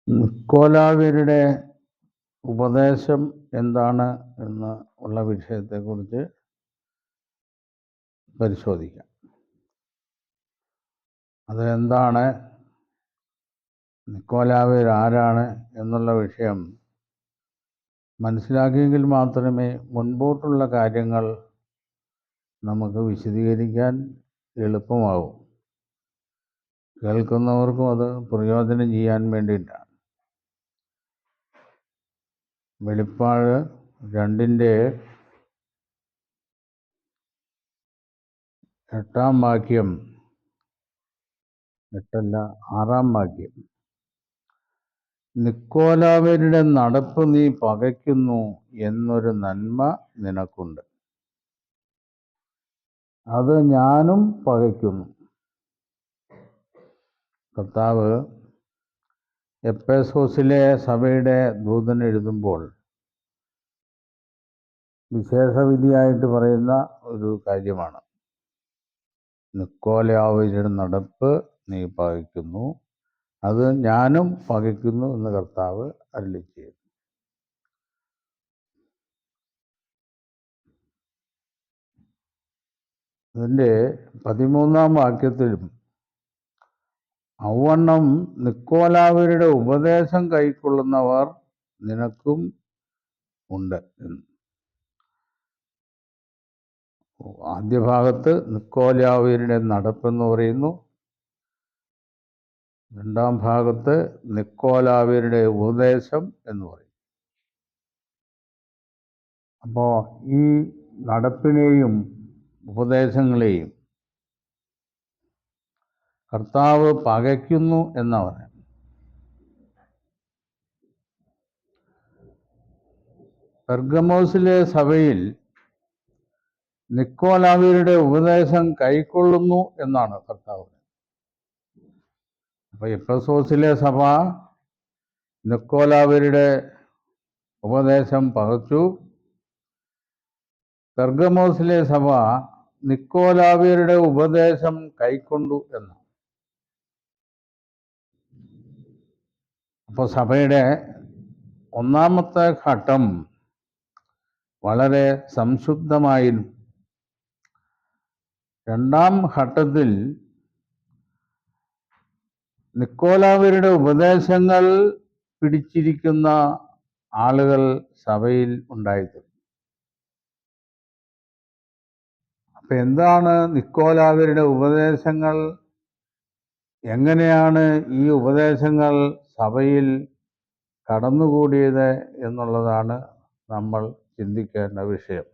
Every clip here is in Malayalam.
നിക്കോലാവ്യരുടെ ഉപദേശം എന്താണ് എന്ന് ഉള്ള വിഷയത്തെക്കുറിച്ച് പരിശോധിക്കാം. അതെന്താണ്, നിക്കോലാവ്യർ ആരാണ് എന്നുള്ള വിഷയം മനസ്സിലാക്കിയെങ്കിൽ മാത്രമേ മുൻപോട്ടുള്ള കാര്യങ്ങൾ നമുക്ക് വിശദീകരിക്കാൻ എളുപ്പമാവും. കേൾക്കുന്നവർക്കും അത് പ്രയോജനം ചെയ്യാൻ വേണ്ടിയിട്ടാണ്. വെളിപ്പാട് 2-ന്റെ 8-ാം വാക്യം, 6-ാം വാക്യം, നിക്കോലാവ്യരുടെ നടപ്പ് നീ പകയ്ക്കുന്നു എന്നൊരു നന്മ നിനക്കുണ്ട്, അത് ഞാനും പകയ്ക്കുന്നു. കർത്താവ് എഫെസോസിലെ സഭയുടെ ദൂതന് എഴുതുമ്പോൾ വിശേഷവിധിയായിട്ട് പറയുന്ന ഒരു കാര്യമാണ്, നിക്കോലാവ്യരുടെ നടപ്പ് നീ പകയ്ക്കുന്നു, അത് ഞാനും പകയ്ക്കുന്നു എന്ന് കർത്താവ് അരുളിച്ചെയ്തു. അതിൻ്റെ 13-ാം വാക്യത്തിലും ഔവണ്ണം നിക്കോലാവ്യരുടെ ഉപദേശം കൈക്കൊള്ളുന്നവർ നിനക്കും ഉണ്ട് എന്ന്. ആദ്യ ഭാഗത്ത് നിക്കോലാവ്യരുടെ നടപ്പെന്ന് പറയുന്നു, 2-ാം ഭാഗത്ത് നിക്കോലാവ്യരുടെ ഉപദേശം എന്ന് പറയും. അപ്പോൾ ഈ നടപ്പിനെയും ഉപദേശങ്ങളെയും കർത്താവ് പകയ്ക്കുന്നു എന്നാ പറയാം. പെർഗമോസിലെ സഭയിൽ നിക്കോലാവ്യരുടെ ഉപദേശം കൈക്കൊള്ളുന്നു എന്നാണ് കർത്താവ്. അപ്പൊ എഫെസോസിലെ സഭ നിക്കോലാവ്യരുടെ ഉപദേശം പകച്ചു, പെർഗമോസിലെ സഭ നിക്കോലാവ്യരുടെ ഉപദേശം കൈക്കൊണ്ടു എന്നാണ്. അപ്പോൾ സഭയുടെ ഒന്നാമത്തെ ഘട്ടം വളരെ സംശുദ്ധമായിരുന്നു. 2-ാം ഘട്ടത്തിൽ നിക്കോലാവ്യരുടെ ഉപദേശങ്ങൾ പിടിച്ചിരിക്കുന്ന ആളുകൾ സഭയിൽ ഉണ്ടായിരുന്നു. അപ്പം എന്താണ് നിക്കോലാവ്യരുടെ ഉപദേശങ്ങൾ, എങ്ങനെയാണ് ഈ ഉപദേശങ്ങൾ സഭയിൽ കടന്നുകൂടിയത് എന്നുള്ളതാണ് നമ്മൾ ചിന്തിക്കേണ്ട വിഷയം.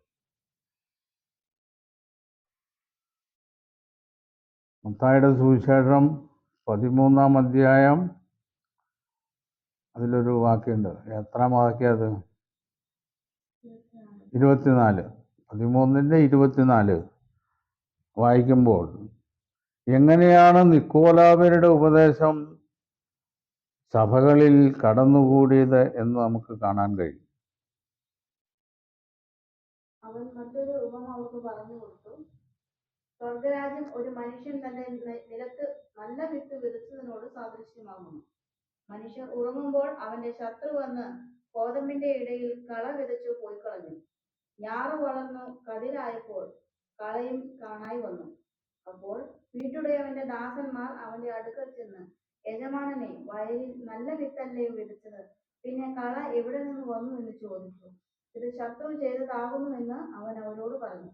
മത്തായിയുടെ സുവിശേഷം 13-ാം അധ്യായം, അതിലൊരു വാക്യമുണ്ട്. എത്രാം വാക്യം അത്? 24. 13-ന്റെ 24 വായിക്കുമ്പോൾ എങ്ങനെയാണ് നിക്കോലാവ്യരുടെ ഉപദേശം സഭകളിൽ കടന്നുകൂടിയത് എന്ന് നമുക്ക് കാണാൻ കഴിയും. അവൻ മറ്റൊരു ഉപമ അവർക്ക് പറഞ്ഞു കൊടുത്തു. സ്വർഗരാജ്യം ഒരു മനുഷ്യൻ തന്റെ നിലത്ത് നല്ല വിത്ത് വിതച്ചതിനോട് സാദൃശ്യമാകുന്നു. മനുഷ്യൻ ഉറങ്ങുമ്പോൾ അവന്റെ ശത്രു വന്ന് കോതമ്പിന്റെ ഇടയിൽ കള വിതച്ചു പോയിക്കളഞ്ഞു. ഞാറ് വളർന്നു കതിരായപ്പോൾ കളയും കാണായി വന്നു. അപ്പോൾ വീട്ടുടയവന്റെ ദാസന്മാർ അവന്റെ അടുക്കൽ ചെന്ന്, യജമാനനെ, വയലിൽ നല്ല വിത്തല്ലേ വിതച്ചത്, പിന്നെ കള എവിടെ നിന്ന് വന്നു എന്ന് ചോദിച്ചു. ഇത് ശത്രു ചെയ്തതാകുന്നുവെന്ന് അവൻ അവരോട് പറഞ്ഞു.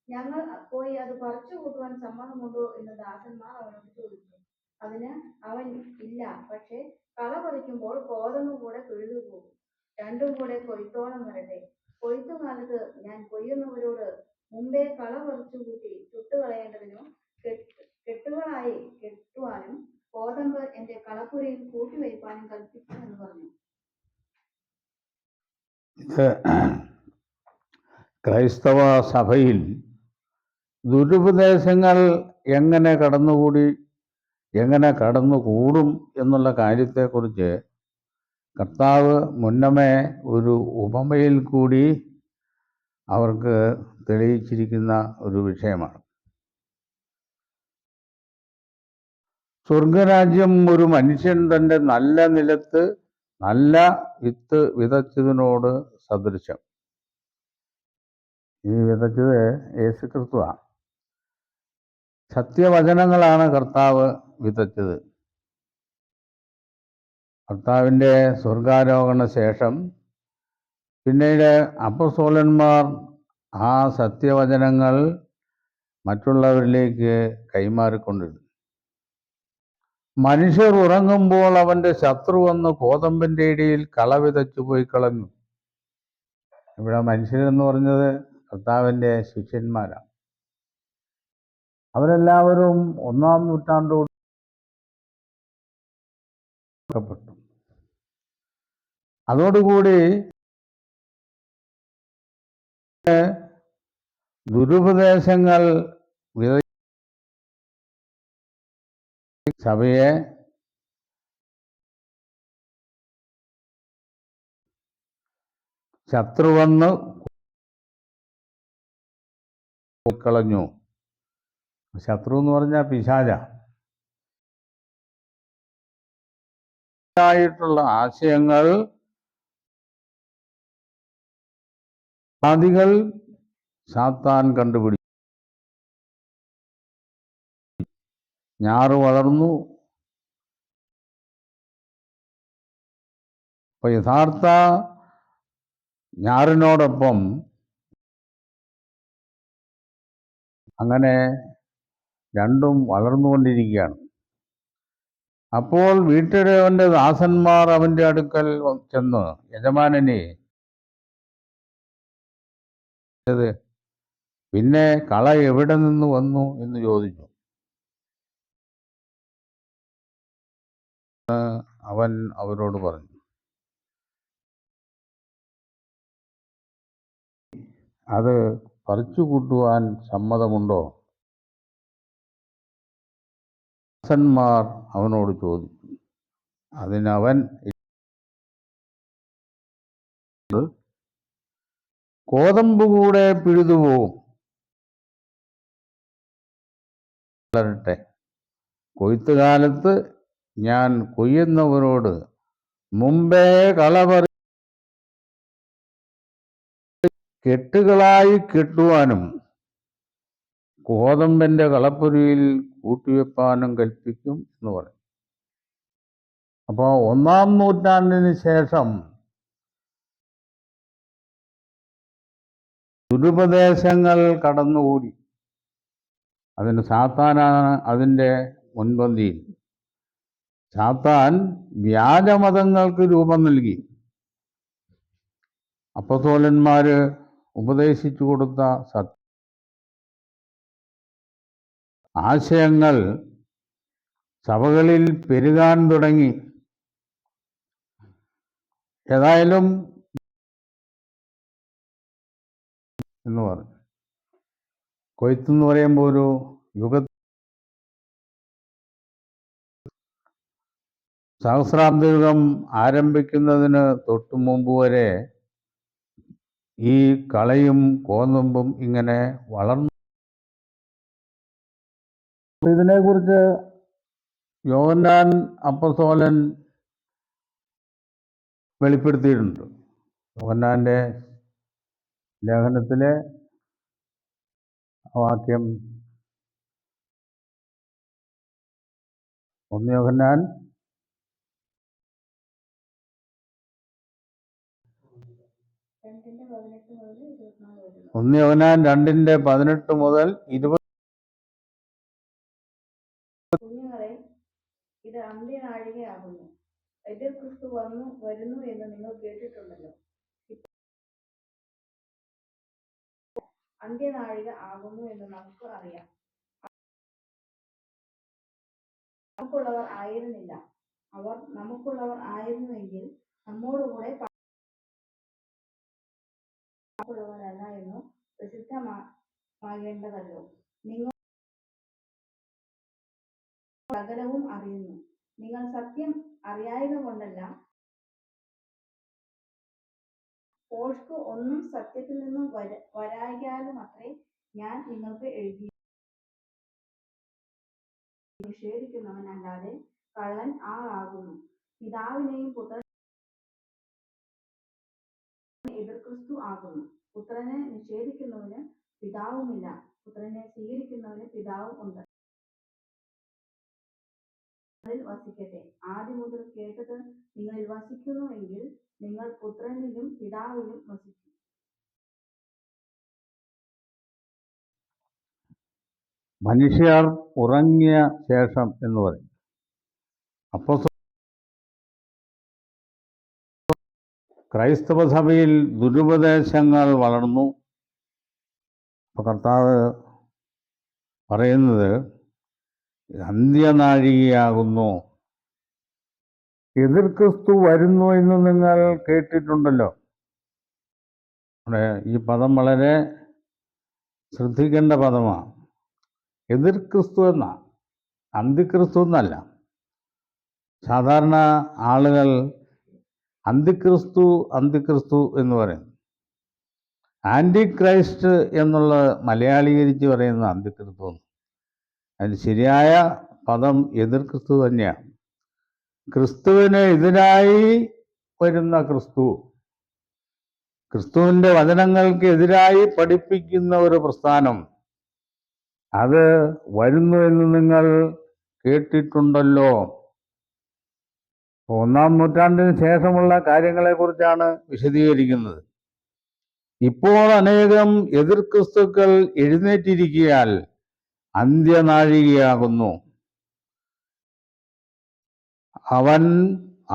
ഞങ്ങൾ പോയി അത് പറിച്ചു കൂട്ടുവാൻ സമ്മതമുണ്ടോ എന്ന് ദാസന്മാർ അവനോട് ചോദിച്ചു. അതിന് അവൻ, ഇല്ല, പക്ഷെ കള പറിക്കുമ്പോൾ കോതമ്പ് കൂടെ പിഴുതു പോകും. രണ്ടും കൂടെ കൊയ്ത്തോളം വരട്ടെ. കൊയ്ത്തുകാലത്ത് ഞാൻ കൊയ്യുന്നവരോട് മുമ്പേ കള പറിച്ചു കൂട്ടി ചുട്ടുകളയേണ്ടതിനോ കെട്ടുകളായി കെട്ടുവാനും കോതമ്പ് എന്റെ കളപ്പുരയിൽ കൂട്ടിവയ്പ്പാനും കൽപ്പിച്ചു എന്ന് പറഞ്ഞു. ഇത് ക്രൈസ്തവ സഭയിൽ ദുരുപദേശങ്ങൾ എങ്ങനെ കടന്നുകൂടും എന്നുള്ള കാര്യത്തെക്കുറിച്ച് കർത്താവ് മുന്നമേ ഒരു ഉപമയിൽ കൂടി അവർക്ക് തെളിയിച്ചിരിക്കുന്ന ഒരു വിഷയമാണ്. സ്വർഗരാജ്യം ഒരു മനുഷ്യൻ തൻ്റെ നല്ല നിലത്ത് നല്ല വിത്ത് വിതച്ചതിനോട് സദൃശം. ഈ വിതച്ചത് യേശുക്രിസ്തുവാണ്. സത്യവചനങ്ങളാണ് കർത്താവ് വിതച്ചത്. കർത്താവിൻ്റെ സ്വർഗാരോഹണ ശേഷം പിന്നീട് അപ്പോസ്തലന്മാർ ആ സത്യവചനങ്ങൾ മറ്റുള്ളവരിലേക്ക് കൈമാറിക്കൊണ്ടിരുന്നു. മനുഷ്യർ ഉറങ്ങുമ്പോൾ അവൻ്റെ ശത്രു വന്ന് കോതമ്പിൻ്റെ ഇടയിൽ കള വിതച്ചു പോയി കളഞ്ഞു. ഇവിടെ മനുഷ്യരെന്ന് പറഞ്ഞത് കർത്താവിൻ്റെ ശിഷ്യന്മാരാണ്. അവരെല്ലാവരും 1-ാം നൂറ്റാണ്ടോട് പ്പെട്ടു. അതോടുകൂടി ദുരുപദേശങ്ങൾ സഭയെ ശത്രു വന്ന് കളഞ്ഞു. ശത്രു എന്ന് പറഞ്ഞാൽ പിശാച. ആയിട്ടുള്ള ആശയങ്ങൾ ആദികൾ സാത്താൻ കണ്ടുപിടിച്ചു. ഞാറ് വളർന്നു. അപ്പൊ യഥാർത്ഥ ഞാറിനോടൊപ്പം അങ്ങനെ രണ്ടും വളർന്നുകൊണ്ടിരിക്കുകയാണ്. അപ്പോൾ വീട്ടുടയവന്റെ ദാസന്മാർ അവന്റെ അടുക്കൽ ചെന്ന്, യജമാനനെ, പിന്നെ കള എവിടെ നിന്ന് വന്നു എന്ന് ചോദിച്ചു. അവൻ അവരോട് പറഞ്ഞു, അത് പറിച്ചു കൂട്ടുവാൻ സമ്മതമുണ്ടോ? ദാസന്മാർ അവനോട് ചോദിച്ചു. അതിനവൻ, കോതമ്പ് കൂടെ പിഴുതുപോകും, വളരട്ടെ. കൊയ്ത്തുകാലത്ത് ഞാൻ കൊയ്യുന്നവരോട് മുമ്പേ കളപറി കെട്ടുകളായി കെട്ടുവാനും കോതമ്പന്റെ കളപ്പുരയിൽ കൂട്ടിവെപ്പാനും കൽപ്പിക്കും എന്ന് പറയും. അപ്പോൾ 1-ാം നൂറ്റാണ്ടിന് ശേഷം ദുരുപദേശങ്ങൾ കടന്നുകൂടി. അതിന് സാത്താനാണ് അതിൻ്റെ മുൻപന്തിയിൽ. സാത്താൻ വ്യാജമതങ്ങൾക്ക് രൂപം നൽകി. അപ്പോസ്തലന്മാര് ഉപദേശിച്ചു കൊടുത്ത ആശയങ്ങൾ സഭകളിൽ പെരുകാൻ തുടങ്ങി. ഏതായാലും എന്ന് പറഞ്ഞു. കൊയ്ത്തെന്ന് പറയുമ്പോൾ ഒരു സഹസ്രാബ്ദയുഗം ആരംഭിക്കുന്നതിന് തൊട്ടു മുമ്പ് വരെ ഈ കളയും കോതമ്പും ഇങ്ങനെ വളർന്നു. ഇതിനെക്കുറിച്ച് യോഹന്നാൻ അപ്പോസ്തലൻ വെളിപ്പെടുത്തിയിട്ടുണ്ട്. യോഹന്നാന്റെ ലേഖനത്തിലെ വാക്യം 1 യോഹന്നാൻ 2:18 മുതൽ 20. കുഞ്ഞുങ്ങളെ, ഇത് അന്ത്യനാഴികയാകുന്നു. എതിർ ക്രിസ്തു വരുന്നു എന്ന് നിങ്ങൾ കേട്ടിട്ടുണ്ടല്ലോ. അന്ത്യനാഴിക ആകുന്നു എന്ന് നമുക്ക് അറിയാം. നമുക്കുള്ളവർ ആയിരുന്നില്ല. അവർ നമുക്കുള്ളവർ ആയിരുന്നുവെങ്കിൽ നമ്മോടുകൂടെ നമുക്കുള്ളവരല്ല എന്ന് പ്രസിദ്ധമാകേണ്ടതല്ലോ. നിങ്ങൾ സകലവും അറിയുന്നു. നിങ്ങൾ സത്യം അറിയായക കൊണ്ടല്ല, പോഷ്ക് ഒന്നും സത്യത്തിൽ നിന്നും വരായാലും അത്രേ ഞാൻ നിങ്ങൾക്ക് എഴുതി. നിഷേധിക്കുന്നവൻ അല്ലാതെ കള്ളൻ ആകുന്നു. പിതാവിനെയും പുത്രൻ ആകുന്നു. പുത്രനെ നിഷേധിക്കുന്നവന് പിതാവുമില്ല, പുത്രനെ സ്വീകരിക്കുന്നവന് പിതാവും ഉണ്ട്. വസിക്കട്ടെ. ആദ്യം മുതൽ കേട്ടത് നിങ്ങളിൽ വസിക്കുന്നുവെങ്കിൽ നിങ്ങൾ പുത്രനിലും പിതാവിലും വസിക്കും. മനുഷ്യർ ഉറങ്ങിയ ശേഷം എന്ന് പറയും. അപ്പോൾ ക്രൈസ്തവ സഭയിൽ ദുരുപദേശങ്ങൾ വളർന്നു. അപ്പോൾ കർത്താവ് പറയുന്നത് അന്ത്യനാഴികയാകുന്നു. എതിർ ക്രിസ്തു വരുന്നു എന്ന് നിങ്ങൾ കേട്ടിട്ടുണ്ടല്ലോ. ഈ പദം വളരെ ശ്രദ്ധിക്കേണ്ട പദമാണ്. എതിർ ക്രിസ്തു എന്ന, അന്തിക്രിസ്തു എന്നല്ല. സാധാരണ ആളുകൾ അന്തിക്രിസ്തു എന്ന് പറയുന്നു. ആൻറ്റി ക്രൈസ്റ്റ് എന്നുള്ള മലയാളീകരിച്ച് പറയുന്ന അന്തിക്രിസ്തു. അതിന് ശരിയായ പദം എതിർ ക്രിസ്തു തന്നെയാണ്. ക്രിസ്തുവിന് എതിരായി വരുന്ന ക്രിസ്തു, ക്രിസ്തുവിൻ്റെ വചനങ്ങൾക്ക് എതിരായി പഠിപ്പിക്കുന്ന ഒരു പ്രസ്ഥാനം, അത് വരുന്നു എന്ന് നിങ്ങൾ കേട്ടിട്ടുണ്ടല്ലോ. 1-ാം നൂറ്റാണ്ടിന് ശേഷമുള്ള കാര്യങ്ങളെക്കുറിച്ചാണ് വിശദീകരിക്കുന്നത്. ഇപ്പോൾ അനേകം എതിർ ക്രിസ്തുക്കൾ എഴുന്നേറ്റിരിക്കിയാൽ അന്ത്യനാഴികയാകുന്നു.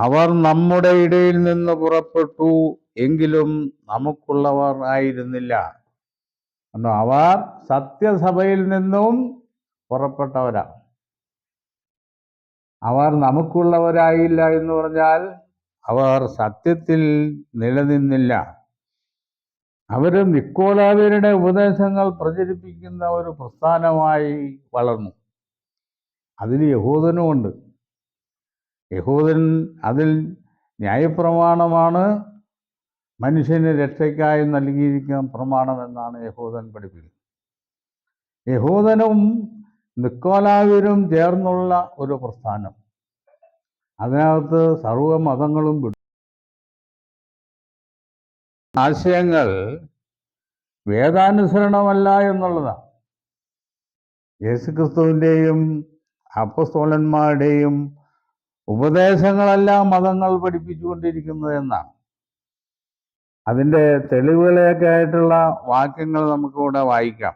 അവർ നമ്മുടെ ഇടയിൽ നിന്ന് പുറപ്പെട്ടു, എങ്കിലും നമുക്കുള്ളവർ ആയിരുന്നില്ല. അവർ സത്യസഭയിൽ നിന്നും പുറപ്പെട്ടവരാണ്. അവർ നമുക്കുള്ളവരായില്ല എന്ന് പറഞ്ഞാൽ അവർ സത്യത്തിൽ നിലനിന്നില്ല. അവർ നിക്കോലാവ്യരുടെ ഉപദേശങ്ങൾ പ്രചരിപ്പിക്കുന്ന ഒരു പ്രസ്ഥാനമായി വളർന്നു. അതിൽ യഹൂദനുമുണ്ട്. യഹൂദൻ അതിൽ ന്യായപ്രമാണമാണ് മനുഷ്യന് രക്ഷയ്ക്കായി നൽകിയിരിക്കുന്ന പ്രമാണമെന്നാണ് യഹൂദൻ പഠിപ്പിക്കുന്നത്. യഹൂദനും നിക്കോലാവ്യരും ചേർന്നുള്ള ഒരു പ്രസ്ഥാനം. അതിനകത്ത് സർവ്വമതങ്ങളും വിടും. ആശയങ്ങൾ വേദാനുസരണമല്ല എന്നുള്ളതാണ്. യേശുക്രിസ്തുവിൻ്റെയും അപ്പസ്തോലന്മാരുടെയും ഉപദേശങ്ങളല്ല മതങ്ങൾ പഠിപ്പിച്ചുകൊണ്ടിരിക്കുന്നത് എന്നാണ്. അതിൻ്റെ തെളിവുകളെയൊക്കെ ആയിട്ടുള്ള വാക്യങ്ങൾ നമുക്കിവിടെ വായിക്കാം.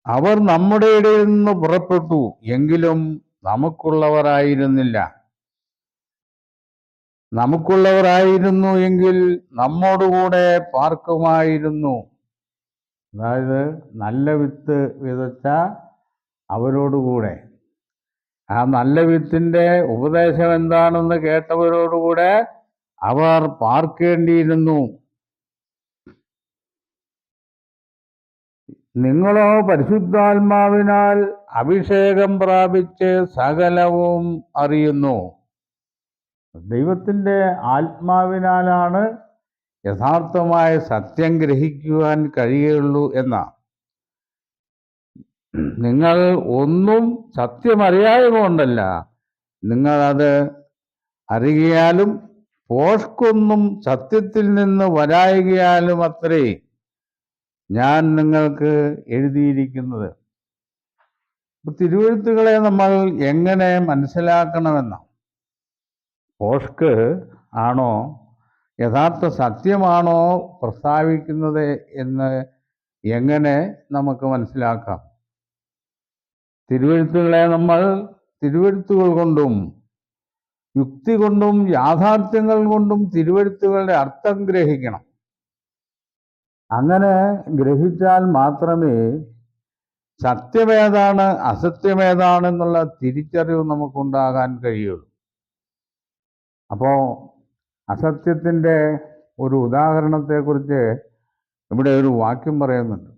അവർ നമ്മുടെ ഇടയിൽ നിന്ന് പുറപ്പെട്ടു, എങ്കിലും നമുക്കുള്ളവരായിരുന്നില്ല. നമുക്കുള്ളവരായിരുന്നു എങ്കിൽ നമ്മോടുകൂടെ പാർക്കുമായിരുന്നു. അതായത് നല്ല വിത്ത് വിതച്ച അവരോടുകൂടെ, ആ നല്ല വിത്തിൻ്റെ ഉപദേശം എന്താണെന്ന് കേട്ടവരോടുകൂടെ അവർ പാർക്കേണ്ടിയിരുന്നു. നിങ്ങളോ പരിശുദ്ധാത്മാവിനാൽ അഭിഷേകം പ്രാപിച്ച് സകലവും അറിയുന്നു. ദൈവത്തിൻ്റെ ആത്മാവിനാലാണ് യഥാർത്ഥമായ സത്യം ഗ്രഹിക്കുവാൻ കഴിയുള്ളൂ എന്നാണ്. നിങ്ങൾ ഒന്നും സത്യമറിയാതെ കൊണ്ടല്ല, നിങ്ങളത് അറിയാലും പോഷ്കൊന്നും സത്യത്തിൽ നിന്ന് വരായികയാലും അത്രേ ഞാൻ നിങ്ങൾക്ക് എഴുതിയിരിക്കുന്നത്. തിരുവെഴുത്തുകളെ നമ്മൾ എങ്ങനെ മനസ്സിലാക്കണമെന്ന, പോഷ്ക് ആണോ യഥാർത്ഥ സത്യമാണോ പ്രസ്താവിക്കുന്നത് എന്ന് എങ്ങനെ നമുക്ക് മനസ്സിലാക്കാം? തിരുവെഴുത്തുകളെ നമ്മൾ തിരുവെഴുത്തുകൾ കൊണ്ടും യുക്തി കൊണ്ടും യാഥാർത്ഥ്യങ്ങൾ കൊണ്ടും തിരുവെഴുത്തുകളുടെ അർത്ഥം ഗ്രഹിക്കണം. അങ്ങനെ ഗ്രഹിച്ചാൽ മാത്രമേ സത്യമേതാണ് അസത്യമേതാണെന്നുള്ള തിരിച്ചറിവ് നമുക്കുണ്ടാകാൻ കഴിയുള്ളൂ. അപ്പോൾ അസത്യത്തിൻ്റെ ഒരു ഉദാഹരണത്തെക്കുറിച്ച് ഇവിടെ ഒരു വാക്യം പറയുന്നുണ്ട്.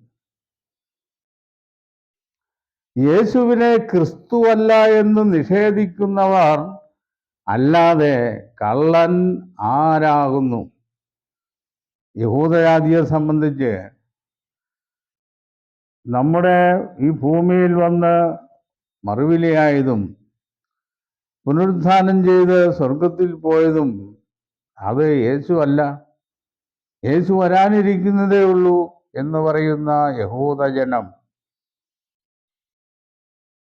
യേശുവിനെ ക്രിസ്തുവല്ല എന്ന് നിഷേധിക്കുന്നവർ അല്ലാതെ കള്ളൻ ആരാകുന്നു? യഹൂദജാതിയെ സംബന്ധിച്ച് നമ്മുടെ ഈ ഭൂമിയിൽ വന്ന് മറുവിലയായതും പുനരുത്ഥാനം ചെയ്ത് സ്വർഗത്തിൽ പോയതും അത് യേശു അല്ല, യേശു വരാനിരിക്കുന്നതേ ഉള്ളൂ എന്ന് പറയുന്ന യഹൂദജനം.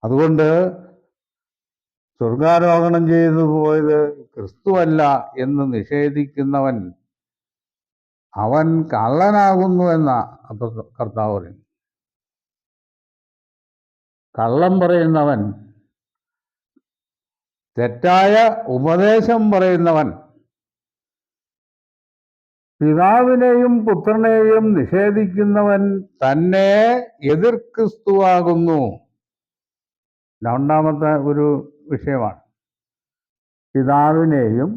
അതുകൊണ്ട് സ്വർഗാരോഹണം ചെയ്തു പോയത് ക്രിസ്തുവല്ല എന്ന് നിഷേധിക്കുന്നവൻ അവൻ കള്ളനാകുന്നു എന്ന കർത്താവ് പറയും. കള്ളം പറയുന്നവൻ, തെറ്റായ ഉപദേശം പറയുന്നവൻ, പിതാവിനെയും പുത്രനെയും നിഷേധിക്കുന്നവൻ തന്നെ എതിർ ക്രിസ്തുവാകുന്നു. രണ്ടാമത്തെ ഒരു വിഷയമാണ്. പിതാവിനെയും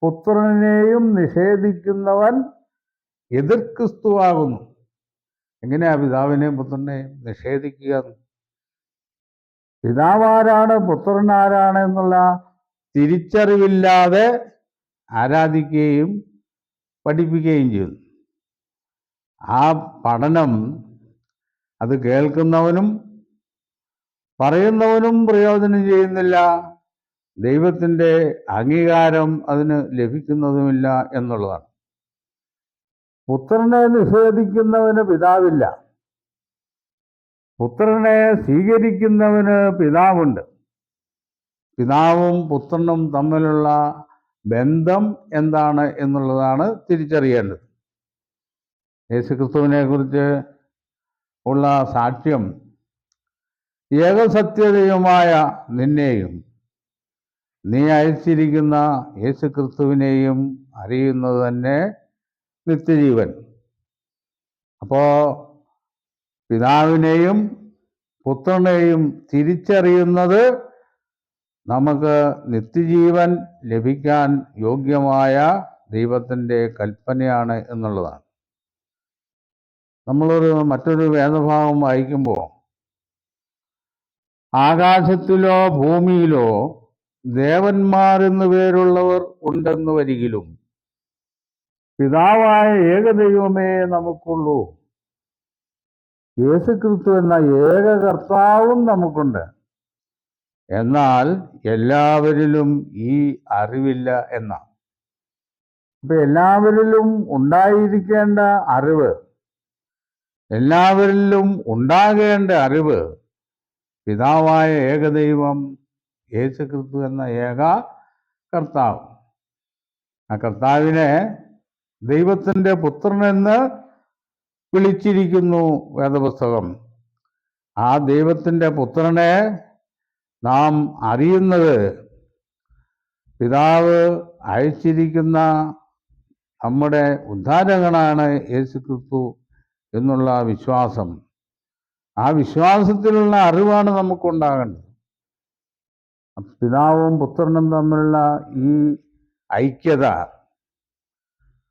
പുത്രനെയും നിഷേധിക്കുന്നവൻ എതിർ ക്രിസ്തുവാകുന്നു. എങ്ങനെയാ പിതാവിനെയും പുത്രനെയും നിഷേധിക്കുക? പിതാവാരാണ് പുത്രൻ ആരാണ് എന്നുള്ള തിരിച്ചറിവില്ലാതെ ആരാധിക്കുകയും പഠിപ്പിക്കുകയും ചെയ്യുന്നു. ആ പഠനം അത് കേൾക്കുന്നവനും പറയുന്നവനും പ്രയോജനം ചെയ്യുന്നില്ല, ദൈവത്തിൻ്റെ അംഗീകാരം അതിന് ലഭിക്കുന്നതുമില്ല എന്നുള്ളതാണ്. പുത്രനെ നിഷേധിക്കുന്നവന് പിതാവില്ല, പുത്രനെ സ്വീകരിക്കുന്നവന് പിതാവുണ്ട്. പിതാവും പുത്രനും തമ്മിലുള്ള ബന്ധം എന്താണ് എന്നുള്ളതാണ് തിരിച്ചറിയേണ്ടത്. യേശുക്രിസ്തുവിനെ കുറിച്ച് ഉള്ള സാക്ഷ്യം ഏകസത്യതയുമായ നിന്നെയും നീ അയച്ചിരിക്കുന്ന യേശുക്രിസ്തുവിനെയും അറിയുന്നത് തന്നെ നിത്യജീവൻ. അപ്പോൾ പിതാവിനെയും പുത്രനെയും തിരിച്ചറിയുന്നത് നമുക്ക് നിത്യജീവൻ ലഭിക്കാൻ യോഗ്യമായ ദൈവത്തിൻ്റെ കൽപ്പനയാണ് എന്നുള്ളതാണ്. മറ്റൊരു വേദഭാഗം വായിക്കുമ്പോൾ, ആകാശത്തിലോ ഭൂമിയിലോ ദേവന്മാരെന്നു പേരുള്ളവർ ഉണ്ടെന്ന് വരികിലും പിതാവായ ഏകദൈവമേ നമുക്കുള്ളൂ. യേശുക്രിസ്തു എന്ന ഏക കർത്താവും നമുക്കുണ്ട്. എന്നാൽ എല്ലാവരിലും ഈ അറിവില്ല എന്നാണ്. അപ്പൊ എല്ലാവരിലും ഉണ്ടായിരിക്കേണ്ട അറിവ്, എല്ലാവരിലും ഉണ്ടാകേണ്ട അറിവ് പിതാവായ ഏകദൈവം, യേശുക്രിസ്തു എന്ന ഏക കർത്താവ്. ആ കർത്താവിനെ ദൈവത്തിൻ്റെ പുത്രനെന്ന് വിളിച്ചിരിക്കുന്നു വേദപുസ്തകം. ആ ദൈവത്തിൻ്റെ പുത്രനെ നാം അറിയുന്നത് പിതാവ് അയച്ചിരിക്കുന്ന നമ്മുടെ ഉദ്ധാരകനാണ് യേശുക്രിസ്തു എന്നുള്ള വിശ്വാസം. ആ വിശ്വാസത്തിലുള്ള അറിവാണ് നമുക്കുണ്ടാകേണ്ടത്. പിതാവും പുത്രനും തമ്മിലുള്ള ഈ ഐക്യത,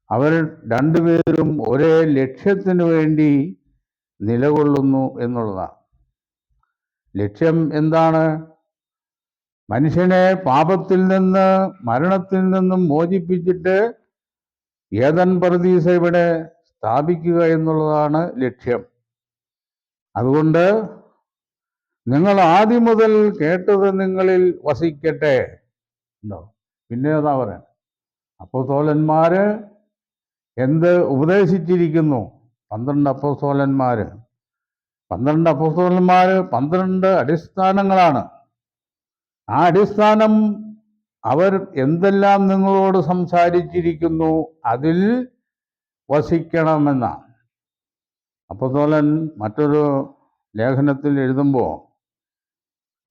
അവർ രണ്ടുപേരും ഒരേ ലക്ഷ്യത്തിന് വേണ്ടി നിലകൊള്ളുന്നു എന്നുള്ളതാണ്. ലക്ഷ്യം എന്താണ്? മനുഷ്യനെ പാപത്തിൽ നിന്ന്, മരണത്തിൽ നിന്നും മോചിപ്പിച്ചിട്ട് ഏദൻ പറുദീസ ഇവിടെ സ്ഥാപിക്കുക എന്നുള്ളതാണ് ലക്ഷ്യം. അതുകൊണ്ട് നിങ്ങൾ ആദ്യം മുതൽ കേട്ടത് നിങ്ങളിൽ വസിക്കട്ടെ. ഉണ്ടോ? പിന്നെ അതാ പറയാൻ, അപ്പോസ്തലന്മാര് എന്ത് ഉപദേശിച്ചിരിക്കുന്നു? 12 അപ്പോസ്തലന്മാര് 12 അടിസ്ഥാനങ്ങളാണ്. ആ അടിസ്ഥാനം അവർ എന്തെല്ലാം നിങ്ങളോട് സംസാരിച്ചിരിക്കുന്നു അതിൽ വസിക്കണമെന്നാണ്. അപ്പോസ്തലൻ മറ്റൊരു ലേഖനത്തിൽ എഴുതുമ്പോൾ,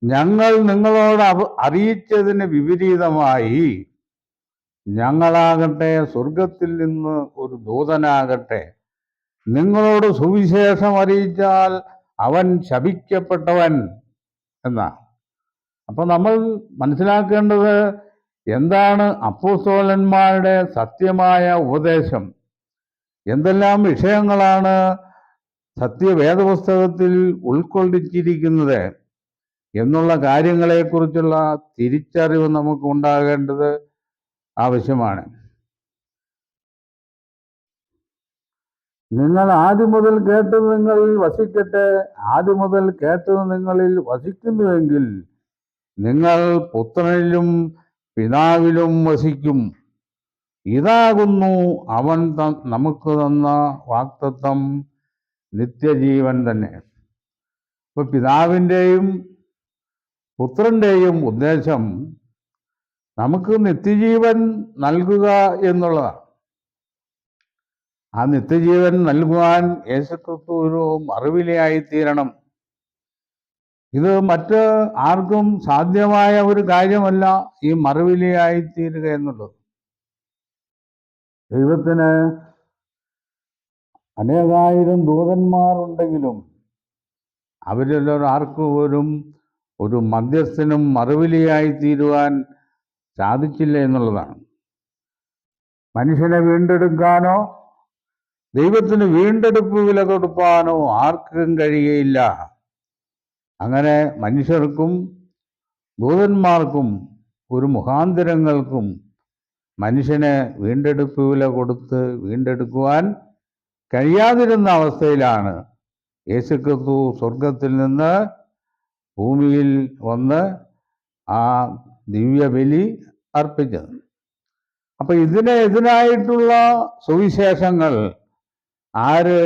ഞങ്ങൾ നിങ്ങളോട് അറിയിച്ചതിന് വിപരീതമായി ഞങ്ങളാകട്ടെ സ്വർഗത്തിൽ നിന്ന് ഒരു ദൂതനാകട്ടെ നിങ്ങളോട് സുവിശേഷം അറിയിച്ചാൽ അവൻ ശപിക്കപ്പെട്ടവൻ എന്നാ. അപ്പോൾ നമ്മൾ മനസ്സിലാക്കേണ്ടത് എന്താണ് അപ്പോസ്തലന്മാരുടെ സത്യമായ ഉപദേശം, എന്തെല്ലാം വിഷയങ്ങളാണ് സത്യവേദപുസ്തകത്തിൽ ഉൾക്കൊള്ളിച്ചിരിക്കുന്നത് എന്നുള്ള കാര്യങ്ങളെക്കുറിച്ചുള്ള തിരിച്ചറിവ് നമുക്ക് ഉണ്ടാകേണ്ടത് ആവശ്യമാണ്. നിങ്ങൾ ആദ്യം മുതൽ കേട്ടത് നിങ്ങളിൽ വസിക്കട്ടെ. ആദ്യം മുതൽ കേട്ടത് നിങ്ങളിൽ വസിക്കുന്നുവെങ്കിൽ നിങ്ങൾ പുത്രനിലും പിതാവിലും വസിക്കും. ഇതാകുന്നു അവൻ നമുക്ക് തന്ന വാഗ്ദത്തം, നിത്യജീവൻ തന്നെ. ഇപ്പൊ പിതാവിൻ്റെയും പുത്രൻ്റെയും ഉദ്ദേശം നമുക്ക് നിത്യജീവൻ നൽകുക എന്നുള്ളതാണ്. ആ നിത്യജീവൻ നൽകുവാൻ യേശുക്രിസ്തു ഒരു മറുവിലയായിത്തീരണം. ഇത് മറ്റ് ആർക്കും സാധ്യമായ ഒരു കാര്യമല്ല, ഈ മറുവിലയായിത്തീരുക എന്നുള്ളത്. ദൈവത്തിന് അനേകായിരം ദൂതന്മാരുണ്ടെങ്കിലും അവരിൽ ആർക്കും പോലും ഒരു മധ്യസ്ഥനും മറുവിലയായി തീരുവാൻ സാധിച്ചില്ല എന്നുള്ളതാണ്. മനുഷ്യനെ വീണ്ടെടുക്കാനോ ദൈവത്തിന് വീണ്ടെടുപ്പ് വില കൊടുപ്പാനോ ആർക്കും കഴിയുകയില്ല. അങ്ങനെ മനുഷ്യർക്കും ദൂതന്മാർക്കും ഒരു മുഖാന്തരങ്ങൾക്കും മനുഷ്യനെ വീണ്ടെടുപ്പ് വില കൊടുത്ത് വീണ്ടെടുക്കുവാൻ കഴിയാതിരുന്ന അവസ്ഥയിലാണ് യേശുക്രിസ്തു സ്വർഗത്തിൽ നിന്ന് ഭൂമിയിൽ വന്ന് ആ ദിവ്യബലി അർപ്പിച്ചത്. അപ്പം ഇതിനായിട്ടുള്ള സുവിശേഷങ്ങൾ ആര്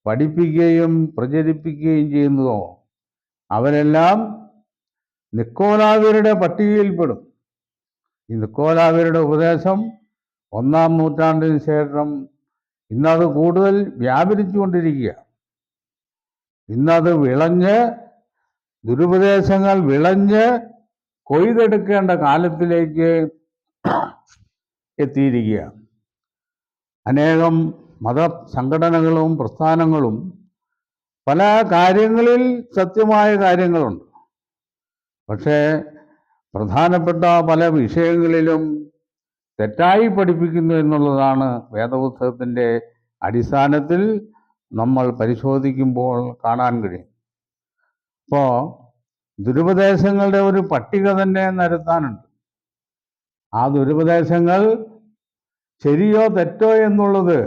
പഠിപ്പിക്കുകയും പ്രചരിപ്പിക്കുകയും ചെയ്യുന്നതോ അവരെല്ലാം നിക്കോലാവ്യരുടെ പട്ടികയിൽപ്പെടും. ഈ നിക്കോലാവ്യരുടെ ഉപദേശം 1-ാം നൂറ്റാണ്ടിന് ശേഷം ഇന്നത് കൂടുതൽ വ്യാപരിച്ചുകൊണ്ടിരിക്കുക. ഇന്നത് ദുരുപദേശങ്ങൾ വിളഞ്ഞ് കൊയ്തെടുക്കേണ്ട കാലത്തിലേക്ക് എത്തിയിരിക്കുക. അനേകം മതസംഘടനകളും പ്രസ്ഥാനങ്ങളും പല കാര്യങ്ങളിൽ സത്യമായ കാര്യങ്ങളുണ്ട്. പക്ഷേ പ്രധാനപ്പെട്ട പല വിഷയങ്ങളിലും തെറ്റായി പഠിപ്പിക്കുന്നു എന്നുള്ളതാണ് വേദപുസ്തകത്തിൻ്റെ അടിസ്ഥാനത്തിൽ നമ്മൾ പരിശോധിക്കുമ്പോൾ കാണാൻ കഴിയും. അപ്പോൾ ദുരുപദേശങ്ങളുടെ ഒരു പട്ടിക തന്നെ നിരത്താനുണ്ട്. ആ ദുരുപദേശങ്ങൾ ശരിയോ തെറ്റോ എന്നുള്ളത്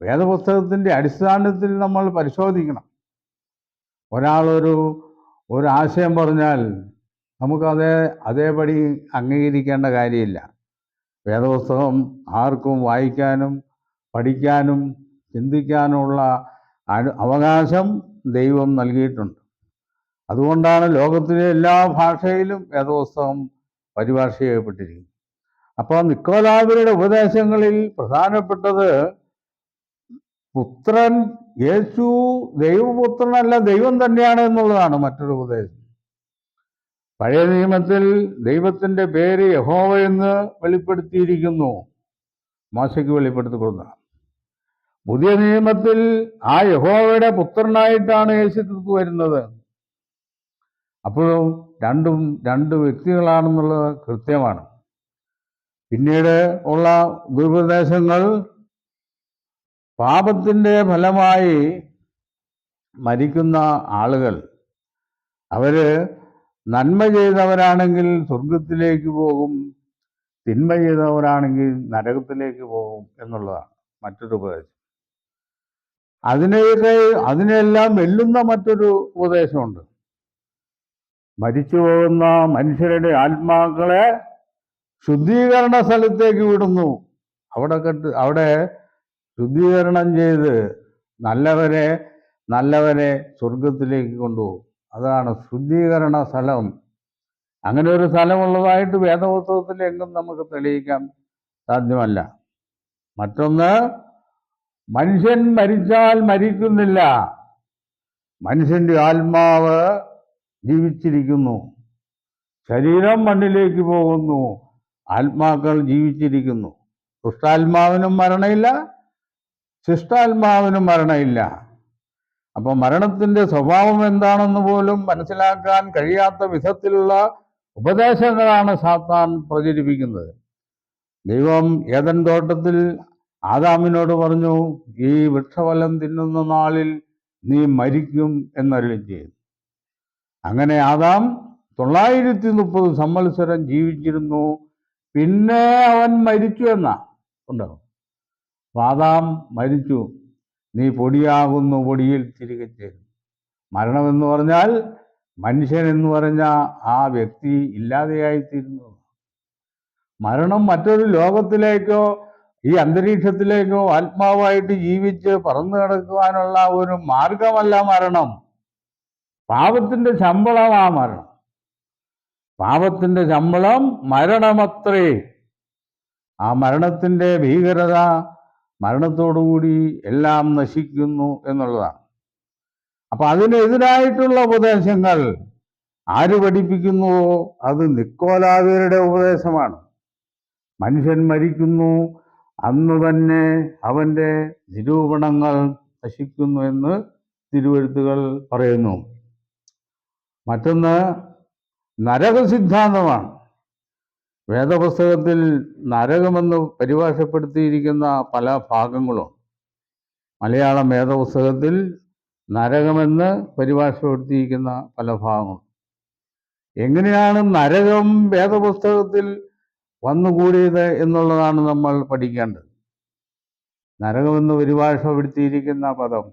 വേദപുസ്തകത്തിൻ്റെ അടിസ്ഥാനത്തിൽ നമ്മൾ പരിശോധിക്കണം. ഒരു ആശയം പറഞ്ഞാൽ അതേപടി അംഗീകരിക്കേണ്ട കാര്യമില്ല. വേദപുസ്തകം ആർക്കും വായിക്കാനും പഠിക്കാനും ചിന്തിക്കാനുമുള്ള അവകാശം ദൈവം നൽകിയിട്ടുണ്ട്. അതുകൊണ്ടാണ് ലോകത്തിലെ എല്ലാ ഭാഷയിലും വേദപുസ്തകം പരിഭാഷ ചെയ്യപ്പെട്ടിരിക്കുന്നത്. അപ്പോൾ നിക്കോലാവ്യരുടെ ഉപദേശങ്ങളിൽ പ്രധാനപ്പെട്ടത് യേശു ദൈവപുത്രനല്ല, ദൈവം തന്നെയാണ് എന്നുള്ളതാണ് മറ്റൊരു ഉപദേശം. പഴയ നിയമത്തിൽ ദൈവത്തിൻ്റെ പേര് യഹോവ എന്ന് വെളിപ്പെടുത്തിയിരിക്കുന്നു, മോശയ്ക്ക് വെളിപ്പെടുത്തി കൊടുത്തതാണ്. പുതിയ നിയമത്തിൽ ആ യഹോവയുടെ പുത്രനായിട്ടാണ് യേശുക്രിസ്തു വരുന്നത്. അപ്പോഴും രണ്ട് വ്യക്തികളാണെന്നുള്ളത് കൃത്യമാണ്. പിന്നീട് ഉള്ള ദുരുപദേശങ്ങൾ പാപത്തിൻ്റെ ഫലമായി മരിക്കുന്ന ആളുകൾ, അവർ നന്മ ചെയ്തവരാണെങ്കിൽ സ്വർഗത്തിലേക്ക് പോകും, തിന്മ ചെയ്തവരാണെങ്കിൽ നരകത്തിലേക്ക് പോകും എന്നുള്ളതാണ് മറ്റൊരു ഉപദേശം. അതിനെല്ലാം വെല്ലുന്ന മറ്റൊരു ഉപദേശമുണ്ട്. മരിച്ചു പോകുന്ന മനുഷ്യരുടെ ആത്മാക്കളെ ശുദ്ധീകരണ സ്ഥലത്തേക്ക് വിടുന്നു. അവിടെ ശുദ്ധീകരണം ചെയ്ത് നല്ലവരെ സ്വർഗത്തിലേക്ക് കൊണ്ടുപോകും. അതാണ് ശുദ്ധീകരണ സ്ഥലം. അങ്ങനെ ഒരു സ്ഥലമുള്ളതായിട്ട് വേദപുസ്തകത്തിൽ എങ്ങും നമുക്ക് തെളിയിക്കാൻ സാധ്യമല്ല. മറ്റൊന്ന്, മനുഷ്യൻ മരിച്ചാൽ മരിക്കുന്നില്ല, മനുഷ്യൻ്റെ ആത്മാവ് ജീവിച്ചിരിക്കുന്നു. ശരീരം മണ്ണിലേക്ക് പോകുന്നു, ആത്മാക്കൾ ജീവിച്ചിരിക്കുന്നു. ദുഷ്ടാത്മാവിനും മരണമില്ല, ശിഷ്ടാത്മാവിനും മരണമില്ല. അപ്പോൾ മരണത്തിൻ്റെ സ്വഭാവം എന്താണെന്ന് പോലും മനസ്സിലാക്കാൻ കഴിയാത്ത വിധത്തിലുള്ള ഉപദേശങ്ങളാണ് സാത്താൻ പ്രചരിപ്പിക്കുന്നത്. ദൈവം ഏദൻ തോട്ടത്തിൽ ആദാമിനോട് പറഞ്ഞു, ഈ വൃക്ഷഫലം തിന്നുന്ന നാളിൽ നീ മരിക്കും എന്നരുളി ചെയ്തു. അങ്ങനെ ആദാം 930 സംവത്സരം ജീവിച്ചിരുന്നു. പിന്നെ അവൻ മരിച്ചു ഉണ്ടാവും. ആദാം മരിച്ചു. നീ പൊടിയാകുന്നു, പൊടിയിൽ തിരികെ ചേരും. മരണമെന്ന് പറഞ്ഞാൽ മനുഷ്യൻ എന്ന് പറഞ്ഞ ആ വ്യക്തി ഇല്ലാതെയായിത്തീരുന്നു. മരണം മറ്റൊരു ലോകത്തിലേക്കോ ഈ അന്തരീക്ഷത്തിലേക്കോ ആത്മാവായിട്ട് ജീവിച്ച് പറന്നു കിടക്കുവാനുള്ള ഒരു മാർഗമല്ല മരണം. പാപത്തിന്റെ ശമ്പളമാ മരണം. പാപത്തിന്റെ ശമ്പളം മരണമത്രേ. ആ മരണത്തിന്റെ ഭീകരത, മരണത്തോടുകൂടി എല്ലാം നശിക്കുന്നു എന്നുള്ളതാണ്. അപ്പൊ അതിനെതിരായിട്ടുള്ള ഉപദേശങ്ങൾ ആര് പഠിപ്പിക്കുന്നുവോ അത് നിക്കോലാവ്യരുടെ ഉപദേശമാണ്. മനുഷ്യൻ മരിക്കുന്നു, അന്ന് തന്നെ അവന്റെ നിരൂപണങ്ങൾ നശിക്കുന്നു എന്ന് തിരുവെഴുത്തുകൾ പറയുന്നു. മറ്റൊന്ന് നരകസിദ്ധാന്തമാണ്. വേദപുസ്തകത്തിൽ നരകമെന്ന് പരിഭാഷപ്പെടുത്തിയിരിക്കുന്ന പല ഭാഗങ്ങളും മലയാളം വേദപുസ്തകത്തിൽ നരകമെന്ന് പരിഭാഷപ്പെടുത്തിയിരിക്കുന്ന പല ഭാഗങ്ങളും. എങ്ങനെയാണ് നരകം വേദപുസ്തകത്തിൽ വന്നുകൂടിയത് എന്നുള്ളതാണ് നമ്മൾ പഠിക്കേണ്ടത്. നരകമെന്ന് പരിഭാഷപ്പെടുത്തിയിരിക്കുന്ന പദം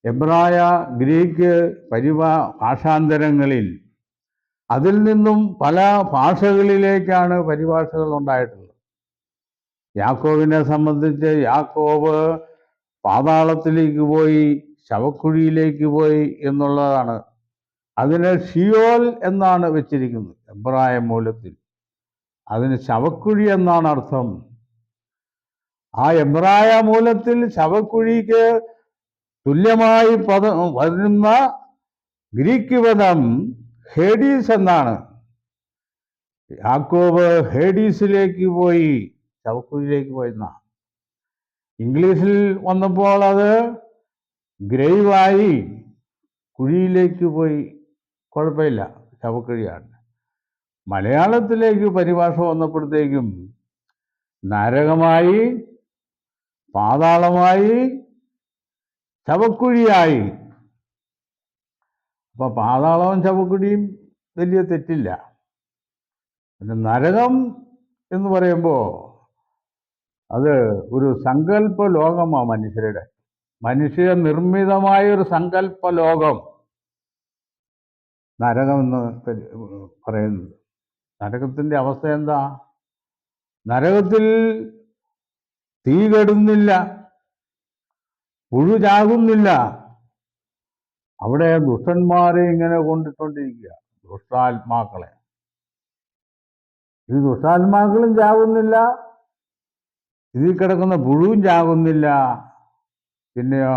എബ്രായ, ഗ്രീക്ക് ഭാഷാന്തരങ്ങളിൽ അതിൽ നിന്നും പല ഭാഷകളിലേക്കാണ് പരിഭാഷകൾ ഉണ്ടായിട്ടുള്ളത്. യാക്കോബിനെ സംബന്ധിച്ച് യാക്കോബ് പാതാളത്തിലേക്ക് പോയി, ശവക്കുഴിയിലേക്ക് പോയി എന്നുള്ളതാണ്. അതിന് ഷിയോൽ എന്നാണ് വെച്ചിരിക്കുന്നത് എബ്രായ മൂലത്തിൽ. അതിന് ശവക്കുഴി എന്നാണ് അർത്ഥം. ആ എബ്രായ മൂലത്തിൽ ശവക്കുഴിക്ക് തുല്യമായി വരുന്ന ഗ്രീക്ക് പദം ഹേഡീസ് എന്നാണ്. യാക്കോബ് ഹേഡീസിലേക്ക് പോയി, ശവക്കുഴിയിലേക്ക് പോയിരുന്ന. ഇംഗ്ലീഷിൽ വന്നപ്പോൾ അത് ഗ്രേവായി, കുഴിയിലേക്ക് പോയി, കുഴപ്പമില്ല, ശവക്കുഴിയാണ്. മലയാളത്തിലേക്ക് പരിഭാഷ വന്നപ്പോഴത്തേക്കും നരകമായി, പാതാളമായി, ശവക്കുഴിയായി. അപ്പൊ പാതാളവും ശവക്കുഴിയും വലിയ തെറ്റില്ല. പിന്നെ നരകം എന്ന് പറയുമ്പോൾ അത് ഒരു സങ്കല്പ ലോകമാണ്. മനുഷ്യ നിർമ്മിതമായ ഒരു സങ്കല്പ ലോകം നരകമെന്ന് പറയുന്നത്. നരകത്തിന്റെ അവസ്ഥ എന്താ? നരകത്തിൽ തീ കെടുന്നില്ല, പുഴു ചാകുന്നില്ല. അവിടെ ദുഷ്ടന്മാരെ ഇങ്ങനെ കൊണ്ടിട്ടുകൊണ്ടിരിക്കുക, ദുഷ്ടാത്മാക്കളെ. ഈ ദുഷ്ടാത്മാക്കളും ചാകുന്നില്ല, ഇതിൽ കിടക്കുന്ന പുഴുവും ചാകുന്നില്ല, പിന്നെയോ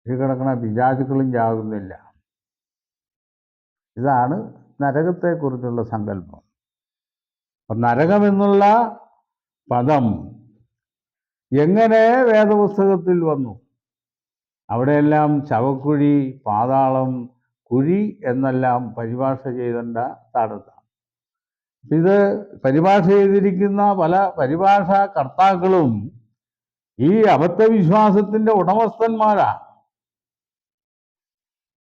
ഈ കിടക്കുന്ന പിശാചുക്കളും ചാകുന്നില്ല. ഇതാണ് നരകത്തെക്കുറിച്ചുള്ള സങ്കല്പം. അപ്പം നരകമെന്നുള്ള പദം എങ്ങനെ വേദപുസ്തകത്തിൽ വന്നു? അവിടെയെല്ലാം ശവക്കുഴി, പാതാളം, കുഴി എന്നെല്ലാം പരിഭാഷ ചെയ്തേണ്ട സ്ഥാനത്താണ്. ഇത് പരിഭാഷ ചെയ്തിരിക്കുന്ന പല പരിഭാഷാ കർത്താക്കളും ഈ അബദ്ധവിശ്വാസത്തിന്റെ ഉടമസ്ഥന്മാരാ.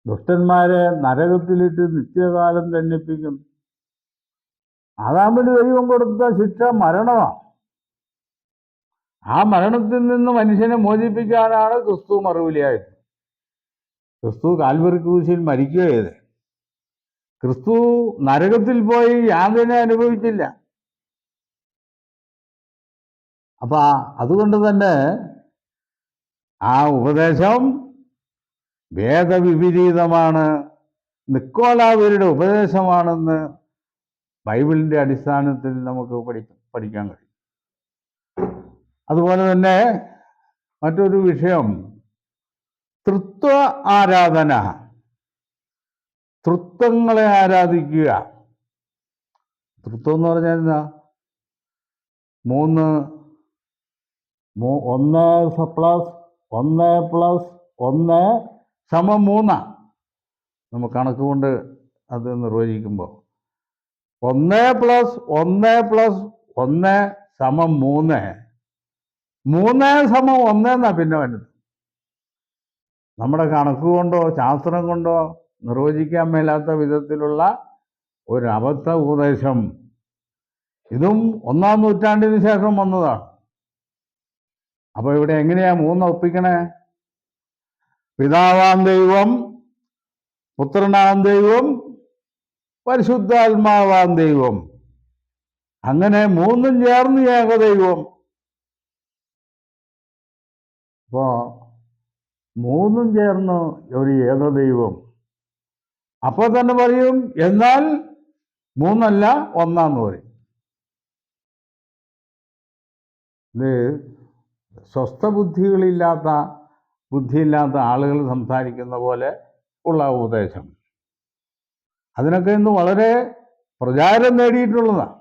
ദുഷ്ടന്മാരെ നരകത്തിലിട്ട് നിത്യകാലം ദണ്ഡിപ്പിക്കും. ആദാമിന് ദൈവം കൊടുത്ത ശിക്ഷ മരണമാണ്. ആ മരണത്തിൽ നിന്ന് മനുഷ്യനെ മോചിപ്പിക്കാനാണ് ക്രിസ്തു മറുവിലയായത്. ക്രിസ്തു കാൽവറി ക്രൂശിൽ മരിക്കുക ചെയ്ത്. ക്രിസ്തു നരകത്തിൽ പോയി യാതന അനുഭവിച്ചില്ല. അപ്പൊ അതുകൊണ്ട് തന്നെ ആ ഉപദേശം വേദവിപരീതമാണ്, നിക്കോലാവ്യരുടെ ഉപദേശമാണെന്ന് ബൈബിളിന്റെ അടിസ്ഥാനത്തിൽ നമുക്ക് പഠിക്കാൻ കഴിയും. അതുപോലെ തന്നെ മറ്റൊരു വിഷയം തൃത്വ ആരാധന, തൃത്വങ്ങളെ ആരാധിക്കുക. തൃത്വം എന്ന് പറഞ്ഞാൽ എന്താ? 1 + 1 = 3. നമുക്ക് കണക്ക് കൊണ്ട് അത് നിർവചിക്കുമ്പോൾ 1 + 1 + 1 = 3. 3 = 1 എന്നാ പിന്നെ വരുന്നത്. നമ്മുടെ കണക്ക് കൊണ്ടോ ശാസ്ത്രം കൊണ്ടോ നിർവചിക്കാൻ മേലാത്ത വിധത്തിലുള്ള ഒരു അബദ്ധ ഉപദേശം. ഇതും 1-ാം നൂറ്റാണ്ടിന് ശേഷം വന്നതാണ്. അപ്പൊ ഇവിടെ എങ്ങനെയാ 3 ഒപ്പിക്കണേ? പിതാവാം ദൈവം, പുത്രനാം ദൈവം, പരിശുദ്ധാത്മാവാം ദൈവം. അങ്ങനെ മൂന്നും ചേർന്ന് ഏകദൈവം. അപ്പോ മൂന്നും ചേർന്ന് ഒരു ഏകദൈവം. അപ്പോൾ തന്നെ പറയും എന്നാൽ മൂന്നല്ല ഒന്നാന്ന് പറയും. ഇത് സ്വസ്ഥ ബുദ്ധിയില്ലാത്ത ആളുകൾ സംസാരിക്കുന്ന പോലെ ഉള്ള ഉപദേശം. അതിനൊക്കെ ഇന്ന് വളരെ പ്രചാരം നേടിയിട്ടുള്ളതാണ്.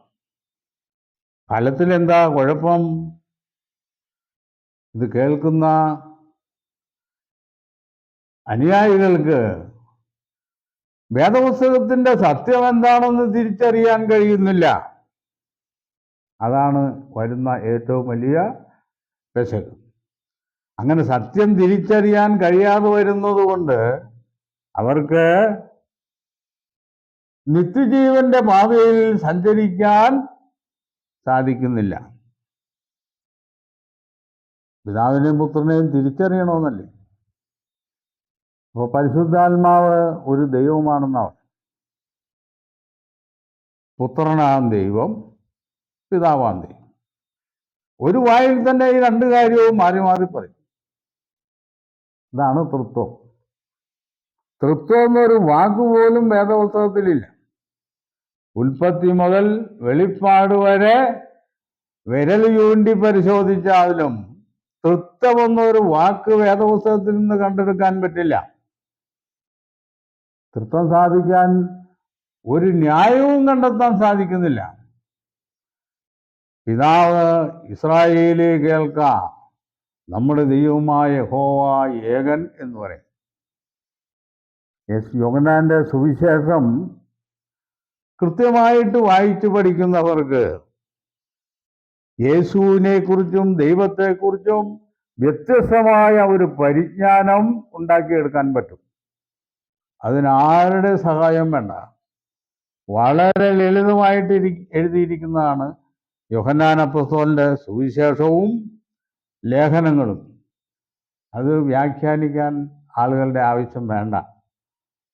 ഫലത്തിൽ എന്താ കുഴപ്പം? ഇത് കേൾക്കുന്ന അനുയായികൾക്ക് വേദപുസ്തകത്തിന്റെ സത്യം എന്താണെന്ന് തിരിച്ചറിയാൻ കഴിയുന്നില്ല. അതാണ് വരുന്ന ഏറ്റവും വലിയ പെശക്. അങ്ങനെ സത്യം തിരിച്ചറിയാൻ കഴിയാതെ വരുന്നത് കൊണ്ട് അവർക്ക് നിത്യജീവന്റെ പാതയിൽ സഞ്ചരിക്കാൻ സാധിക്കുന്നില്ല. പിതാവിനെയും പുത്രനെയും തിരിച്ചറിയണമെന്നല്ലേ? അപ്പോൾ പരിശുദ്ധാത്മാവ് ഒരു ദൈവമാണെന്നാണ്. പുത്രനാം ദൈവം, പിതാവാം ദൈവം. ഒരു വായിൽ തന്നെ ഈ രണ്ട് കാര്യവും മാറി മാറി പറയും. ഇതാണ് തൃത്വം. തൃത്വം എന്നൊരു വാക്കുപോലും വേദപുസ്തകത്തിലില്ല. ഉൽപ്പത്തി മുതൽ വെളിപ്പാട് വരെ വിരൽ ചൂണ്ടി പരിശോധിച്ചാലും തൃത്വം എന്നൊരു വാക്ക് വേദപുസ്തകത്തിൽ നിന്ന് കണ്ടെടുക്കാൻ പറ്റില്ല. തൃത്വം സ്ഥാപിക്കാൻ ഒരു ന്യായവും കണ്ടെത്താൻ സാധിക്കുന്നില്ല. പിതാവ് ഇസ്രായേലേ കേൾക്ക, നമ്മുടെ ദൈവമായ യഹോവ ഏകൻ എന്ന് പറയും. യോഹന്നാന്റെ സുവിശേഷം കൃത്യമായിട്ട് വായിച്ചു പഠിക്കുന്നവർക്ക് യേശുവിനെ കുറിച്ചും ദൈവത്തെക്കുറിച്ചും വ്യത്യസ്തമായ ഒരു പരിജ്ഞാനം ഉണ്ടാക്കിയെടുക്കാൻ പറ്റും. അതിനാരുടെ സഹായം വേണ്ട. വളരെ ലളിതമായിട്ട് എഴുതിയിരിക്കുന്നതാണ് യോഹന്നാൻ അപ്പോസ്തലന്റെ സുവിശേഷവും ലേഖനങ്ങളും. അത് വ്യാഖ്യാനിക്കാൻ ആളുകളുടെ ആവശ്യം വേണ്ട.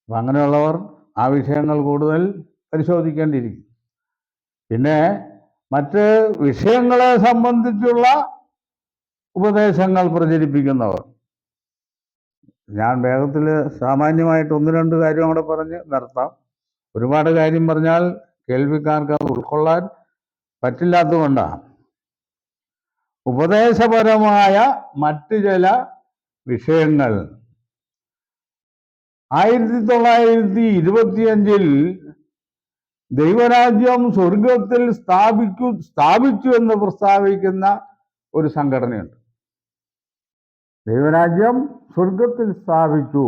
അപ്പം അങ്ങനെയുള്ളവർ ആ വിഷയങ്ങൾ കൂടുതൽ പരിശോധിക്കേണ്ടിയിരിക്കും. പിന്നെ മറ്റ് വിഷയങ്ങളെ സംബന്ധിച്ചുള്ള ഉപദേശങ്ങൾ പ്രചരിപ്പിക്കുന്നവർ, ഞാൻ വേഗത്തിൽ സാമാന്യമായിട്ട് ഒന്ന് രണ്ട് കാര്യം കൂടെ പറഞ്ഞ് നിർത്താം. ഒരുപാട് കാര്യം പറഞ്ഞാൽ കേൾവിക്കാർക്ക് അത് ഉൾക്കൊള്ളാൻ പറ്റില്ലാത്തതുകൊണ്ടാണ്. ഉപദേശപരമായ മറ്റ് ചില വിഷയങ്ങൾ 1925 ദൈവരാജ്യം സ്വർഗത്തിൽ സ്ഥാപിച്ചു എന്ന് പ്രസ്താവിക്കുന്ന ഒരു സംഘടനയുണ്ട്. ദൈവരാജ്യം സ്വർഗത്തിൽ സ്ഥാപിച്ചു.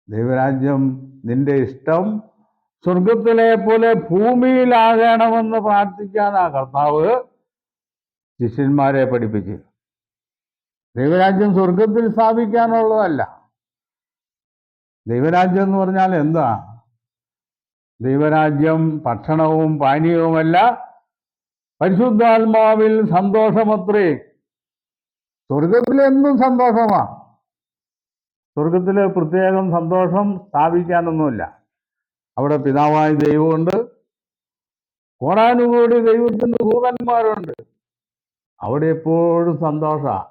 ദൈവരാജ്യം നിന്റെ ഇഷ്ടം സ്വർഗത്തിലെ പോലെ ഭൂമിയിലാകണമെന്ന് പ്രാർത്ഥിക്കാനാ കർത്താവ് ശിഷ്യന്മാരെ പഠിപ്പിച്ച്. ദൈവരാജ്യം സ്വർഗത്തിൽ സ്ഥാപിക്കാനുള്ളതല്ല. ദൈവരാജ്യം എന്ന് പറഞ്ഞാൽ എന്താ? ദൈവരാജ്യം ഭക്ഷണവും പാനീയവുമല്ല, പരിശുദ്ധാത്മാവിൽ സന്തോഷമത്രേ. സ്വർഗത്തിലെന്നും സന്തോഷമാണ്. സ്വർഗത്തിൽ പ്രത്യേകം സന്തോഷം സ്ഥാപിക്കാനൊന്നുമില്ല. അവിടെ പിതാവായ ദൈവമുണ്ട്, കോടാനുകോടി ദൈവത്തിൻ്റെ ദൂതന്മാരുണ്ട്. അവിടെ എപ്പോഴും സന്തോഷമാണ്.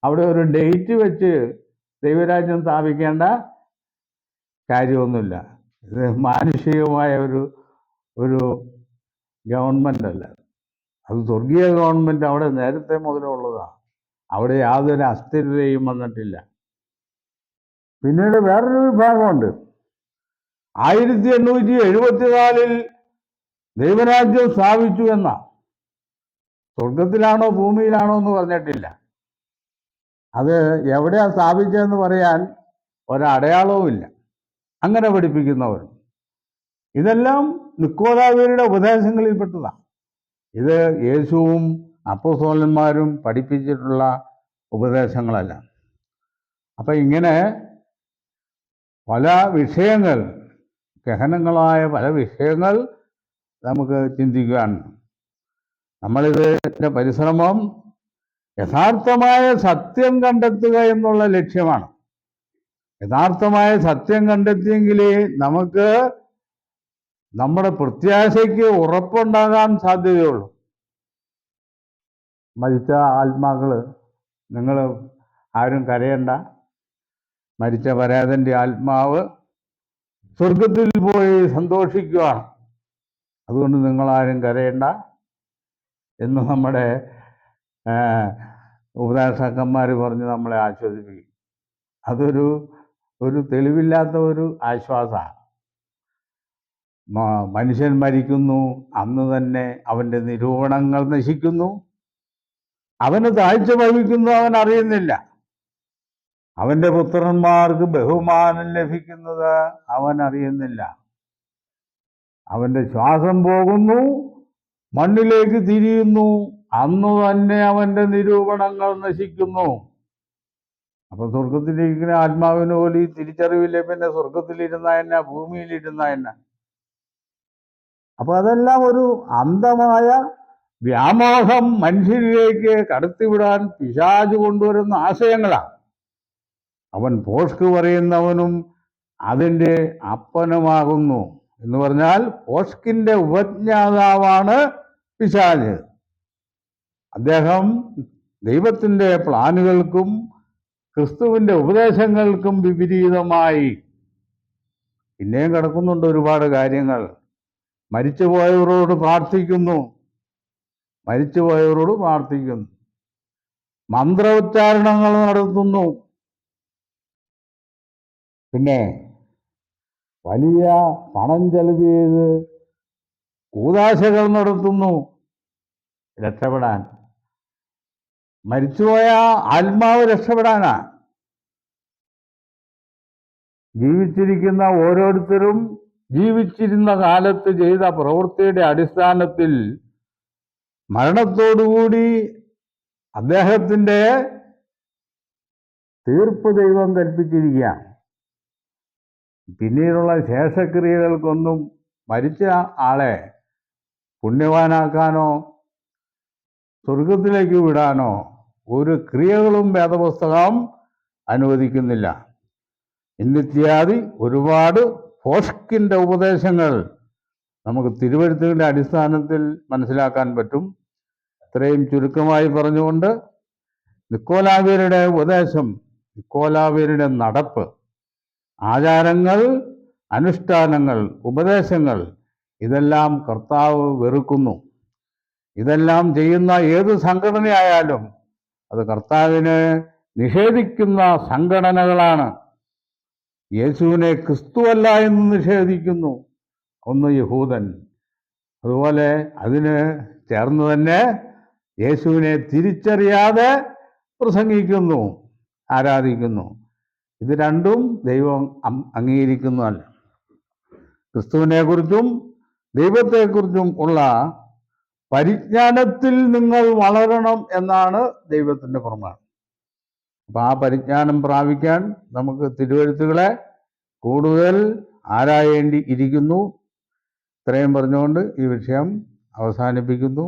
അവിടെ ഒരു ഡേറ്റ് വെച്ച് ദൈവരാജ്യം സ്ഥാപിക്കേണ്ട കാര്യമൊന്നുമില്ല. ഇത് മാനുഷികമായ ഒരു ഗവൺമെൻ്റ് അല്ല. അത് സ്വർഗീയ ഗവൺമെൻറ് അവിടെ നേരത്തെ മുതലുള്ളതാണ്. അവിടെ യാതൊരു അസ്ഥിരതയും വന്നിട്ടില്ല. പിന്നീട് വേറൊരു വിഭാഗമുണ്ട്. 1874 ദൈവരാജ്യം സ്ഥാപിച്ചു എന്ന, സ്വർഗത്തിലാണോ ഭൂമിയിലാണോ എന്ന് പറഞ്ഞിട്ടില്ല. അത് എവിടെയാ സ്ഥാപിച്ചതെന്ന് പറയാൻ ഒരടയാളവുമില്ല. അങ്ങനെ പഠിപ്പിക്കുന്നവർ. ഇതെല്ലാം നിക്കോദാവ്യരുടെ ഉപദേശങ്ങളിൽപ്പെട്ടതാണ്. ഇത് യേശുവും അപ്പോസ്തലന്മാരും പഠിപ്പിച്ചിട്ടുള്ള ഉപദേശങ്ങളല്ല. അപ്പം ഇങ്ങനെ പല വിഷയങ്ങൾ, ഗഹനങ്ങളായ പല വിഷയങ്ങൾ നമുക്ക് ചിന്തിക്കുവാൻ, നമ്മളിതിൻ്റെ പരിശ്രമം യഥാർത്ഥമായ സത്യം കണ്ടെത്തുക എന്നുള്ള ലക്ഷ്യമാണ്. യഥാർത്ഥമായ സത്യം കണ്ടെത്തിയെങ്കിലേ നമുക്ക് നമ്മുടെ പ്രത്യാശയ്ക്ക് ഉറപ്പുണ്ടാകാൻ സാധ്യതയുള്ളൂ. മരിച്ച ആത്മാക്കൾ, നിങ്ങൾ ആരും കരയണ്ട. മരിച്ച പരേതൻ്റെ ആത്മാവ് സ്വർഗത്തിൽ പോയി സന്തോഷിക്കുകയാണ്. അതുകൊണ്ട് നിങ്ങളാരും കരയണ്ട എന്ന് നമ്മുടെ ഉപദേശകന്മാർ പറഞ്ഞ് നമ്മളെ ആശ്വസിപ്പിക്കും. അതൊരു തെളിവില്ലാത്ത ഒരു ആശ്വാസമാണ്. മനുഷ്യൻ മരിക്കുന്നു, അന്ന് തന്നെ അവൻ്റെ നിരൂപണങ്ങൾ നശിക്കുന്നു. അവന് താഴ്ച ഭവിക്കുന്നു, അവൻ അറിയുന്നില്ല. അവൻ്റെ പുത്രന്മാർക്ക് ബഹുമാനം ലഭിക്കുന്നത് അവൻ അറിയുന്നില്ല. അവൻ്റെ ശ്വാസം പോകുന്നു, മണ്ണിലേക്ക് തിരിയുന്നു, അന്ന് തന്നെ അവൻ്റെ നിരൂപണങ്ങൾ നശിക്കുന്നു. അപ്പൊ സ്വർഗത്തിലിരിക്കുന്ന ആത്മാവിന് പോലും ഈ തിരിച്ചറിവില്ലേ, പിന്നെ സ്വർഗത്തിലിരുന്ന തന്നെ ഭൂമിയിലിരുന്ന തന്നെ. അപ്പൊ അതെല്ലാം ഒരു അന്ധമായ വ്യാമോഹം മനുഷ്യരിലേക്ക് കടത്തിവിടാൻ പിശാച് കൊണ്ടുവരുന്ന ആശയങ്ങളാണ്. അവൻ പോഷ്ക് പറയുന്നവനും അതിൻ്റെ അപ്പനുമാകുന്നു എന്ന് പറഞ്ഞാൽ പോഷ്കിൻ്റെ ഉപജ്ഞാതാവാണ് പിശാച്. അദ്ദേഹം ദൈവത്തിൻ്റെ പ്ലാനുകൾക്കും ക്രിസ്തുവിൻ്റെ ഉപദേശങ്ങൾക്കും വിപരീതമായി പിന്നെയും കിടക്കുന്നുണ്ട് ഒരുപാട് കാര്യങ്ങൾ. മരിച്ചുപോയവരോട് പ്രാർത്ഥിക്കുന്നു, മന്ത്രോച്ചാരണങ്ങൾ നടത്തുന്നു, പിന്നെ വലിയ പണം ചെലവ് ചെയ്ത് കൂദാശകൾ നടത്തുന്നു രക്ഷപ്പെടാൻ. മരിച്ചുപോയ ആത്മാവ് രക്ഷപ്പെടാനാ. ജീവിച്ചിരിക്കുന്ന ഓരോരുത്തരും ജീവിച്ചിരുന്ന കാലത്ത് ചെയ്ത പ്രവൃത്തിയുടെ അടിസ്ഥാനത്തിൽ മരണത്തോടുകൂടി അദ്ദേഹത്തിൻ്റെ തീർപ്പ് ദൈവം കൽപ്പിച്ചിരിക്കുകയാണ്. പിന്നീടുള്ള ശേഷക്രിയകൾക്കൊന്നും മരിച്ച ആളെ പുണ്യവാനാക്കാനോ സ്വർഗത്തിലേക്ക് വിടാനോ ഒരു ക്രിയകളും വേദപുസ്തകം അനുവദിക്കുന്നില്ല. ഇന്നിത്യാദി ഒരുപാട് പോഷ്കിൻ്റെ ഉപദേശങ്ങൾ നമുക്ക് തിരുവെഴുത്തുകളുടെ അടിസ്ഥാനത്തിൽ മനസ്സിലാക്കാൻ പറ്റും. ഇത്രയും ചുരുക്കമായി പറഞ്ഞുകൊണ്ട് നിക്കോലാവ്യരുടെ ഉപദേശം, നിക്കോലാവ്യരുടെ നടപ്പ്, ആചാരങ്ങൾ, അനുഷ്ഠാനങ്ങൾ, ഉപദേശങ്ങൾ ഇതെല്ലാം കർത്താവ് വെറുക്കുന്നു. ഇതെല്ലാം ചെയ്യുന്ന ഏത് സംഘടനയായാലും അത് കർത്താവിനെ നിഷേധിക്കുന്ന സംഘടനകളാണ്. യേശുവിനെ ക്രിസ്തുവല്ല എന്ന് നിഷേധിക്കുന്നു ഒന്ന് യഹൂദൻ. അതുപോലെ അതിന് ചേർന്ന് തന്നെ യേശുവിനെ തിരിച്ചറിയാതെ പ്രസംഗിക്കുന്നു, ആരാധിക്കുന്നു. ഇത് രണ്ടും ദൈവം അംഗീകരിക്കുന്നതല്ല. ക്രിസ്തുവിനെക്കുറിച്ചും ദൈവത്തെക്കുറിച്ചും ഉള്ള പരിജ്ഞാനത്തിൽ നിങ്ങൾ വളരണം എന്നാണ് ദൈവത്തിൻ്റെ പ്രമാണം. അപ്പം ആ പരിജ്ഞാനം പ്രാപിക്കാൻ നമുക്ക് തിരുവെഴുത്തുകളെ കൂടുതൽ ആരായേണ്ടി ഇരിക്കുന്നു. ഇത്രയും പറഞ്ഞുകൊണ്ട് ഈ വിഷയം അവസാനിപ്പിക്കുന്നു.